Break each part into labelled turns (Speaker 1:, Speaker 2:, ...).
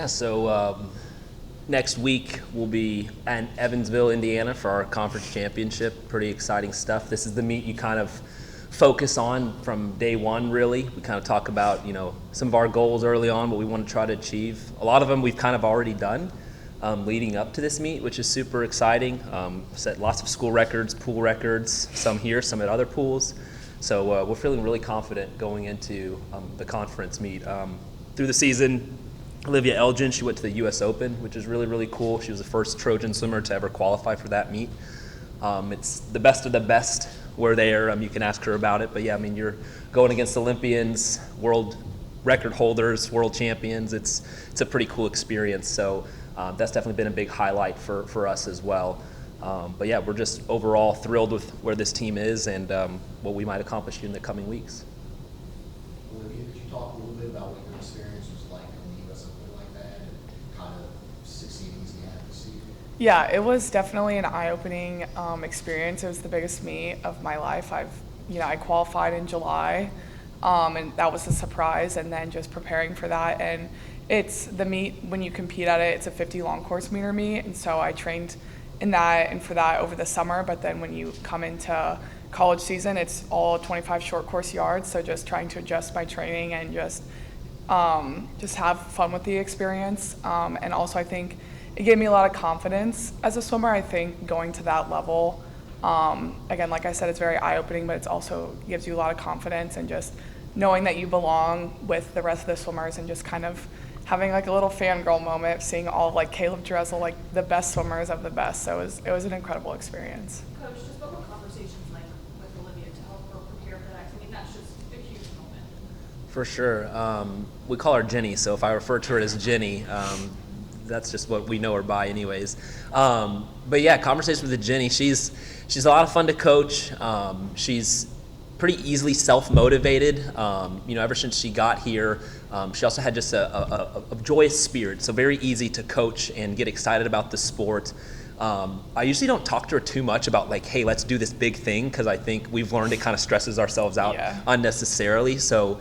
Speaker 1: Yeah, so next week we'll be in Evansville, Indiana for our conference championship. Pretty exciting stuff. This is the meet you kind of focus on from day one, really. We kind of talk about, some of our goals early on, what we want to try to achieve. A lot of them we've kind of already done leading up to this meet, which is super exciting. Set lots of school records, pool records, some here, some at other pools. So we're feeling really confident going into the conference meet. Through the season, Olivia Elgin, she went to the U.S. Open, which is really, really cool. She was the first Trojan swimmer to ever qualify for that meet. It's the best of the best were there. You can ask her about it. But, yeah, you're going against Olympians, world record holders, world champions. It's a pretty cool experience. So that's definitely been a big highlight for us as well. But, yeah, we're just overall thrilled with where this team is and what we might accomplish in the coming weeks.
Speaker 2: Olivia, could you talk a little bit about what your experience was like on the U.S. Open like that and kind of succeeding as you had to see?
Speaker 3: Yeah, it was definitely an eye-opening experience. It was the biggest meet of my life. I qualified in July, and that was a surprise. And then just preparing for that, and it's the meet when you compete at it. It's a 50 long course meter meet, and so I trained in that and for that over the summer. But then when you come into college season, it's all 25 short course yards. So just trying to adjust my training and just have fun with the experience. And also, I think it gave me a lot of confidence as a swimmer. I think going to that level, again, like I said, it's very eye-opening, but it's also gives you a lot of confidence and just knowing that you belong with the rest of the swimmers and just kind of having like a little fangirl moment, seeing all of like Caleb Dressel, like the best swimmers of the best. So it was an incredible experience.
Speaker 4: Coach, just what were conversations like with Olivia to help her prepare for that? I mean, that's just a huge moment.
Speaker 1: For sure. We call her Jenny, so if I refer to her as Jenny, that's just what we know her by anyways. But yeah, conversation with the Jenny, she's a lot of fun to coach. She's pretty easily self-motivated. Ever since she got here, she also had just a joyous spirit, so very easy to coach and get excited about the sport. I usually don't talk to her too much about like, hey, let's do this big thing, because I think we've learned it kind of stresses ourselves out unnecessarily. So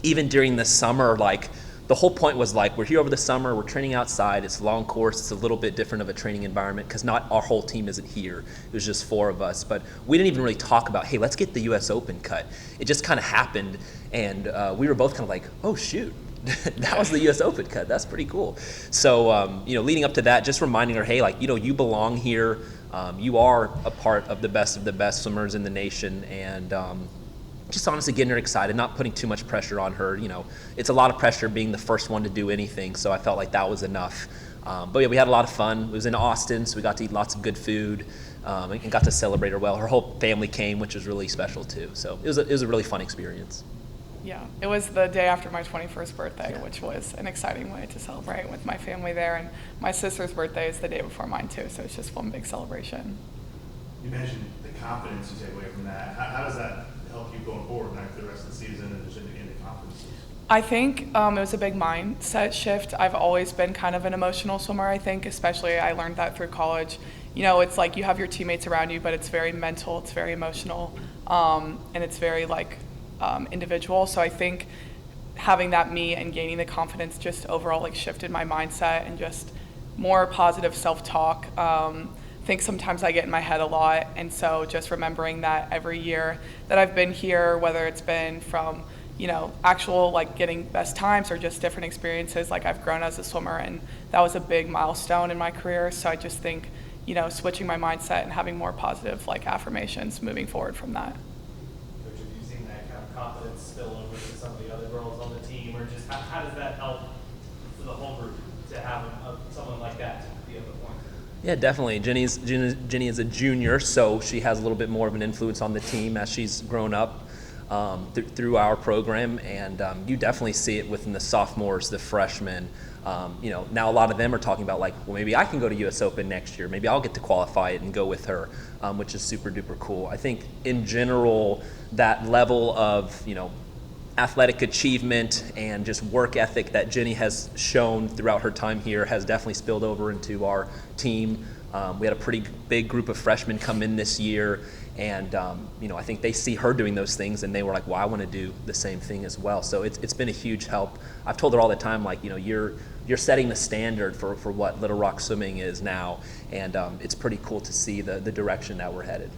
Speaker 1: even during the summer, like the whole point was like, we're here over the summer, we're training outside, it's a long course, it's a little bit different of a training environment because not our whole team isn't here. It was just 4 of us. But we didn't even really talk about, hey, let's get the U.S. Open cut. It just kind of happened, and we were both kind of like, oh, shoot. That was the U.S. Open cut. That's pretty cool. So, leading up to that, just reminding her, hey, like, you belong here. You are a part of the best swimmers in the nation, and just honestly getting her excited, not putting too much pressure on her. It's a lot of pressure being the first one to do anything, so I felt like that was enough. But yeah, we had a lot of fun. It was in Austin, so we got to eat lots of good food and got to celebrate her well. Her whole family came, which was really special too. So it was a really fun experience.
Speaker 3: Yeah, it was the day after my 21st birthday, which was an exciting way to celebrate with my family there. And my sister's birthday is the day before mine too, so it's just one big celebration.
Speaker 5: You mentioned the confidence you take away from that. How does that help you going forward now for the rest of the season and just in the conferences?
Speaker 3: I think it was a big mindset shift. I've always been kind of an emotional swimmer, I think, especially I learned that through college. It's like you have your teammates around you, but it's very mental, it's very emotional, and it's very individual. So I think having that me and gaining the confidence just overall shifted my mindset and just more positive self-talk. I think sometimes I get in my head a lot, and so just remembering that every year that I've been here, whether it's been from actual getting best times or just different experiences, I've grown as a swimmer, and that was a big milestone in my career. So I just think switching my mindset and having more positive affirmations moving forward from that.
Speaker 6: Coach, have you seen that kind of confidence spill over to some of the other girls on the team, or just how does that help for the whole group to have someone like that to be able to point to?
Speaker 1: Yeah, definitely. Jenny is a junior, so she has a little bit more of an influence on the team as she's grown up through our program, and you definitely see it within the sophomores, the freshmen. Now a lot of them are talking about well, maybe I can go to U.S. Open next year. Maybe I'll get to qualify it and go with her, which is super duper cool. I think in general that level of athletic achievement and just work ethic that Jenny has shown throughout her time here has definitely spilled over into our team. We had a pretty big group of freshmen come in this year, and I think they see her doing those things, and they were like, well, I want to do the same thing as well. So it's been a huge help. I've told her all the time, like, you're setting the standard for what Little Rock swimming is now, and it's pretty cool to see the direction that we're headed.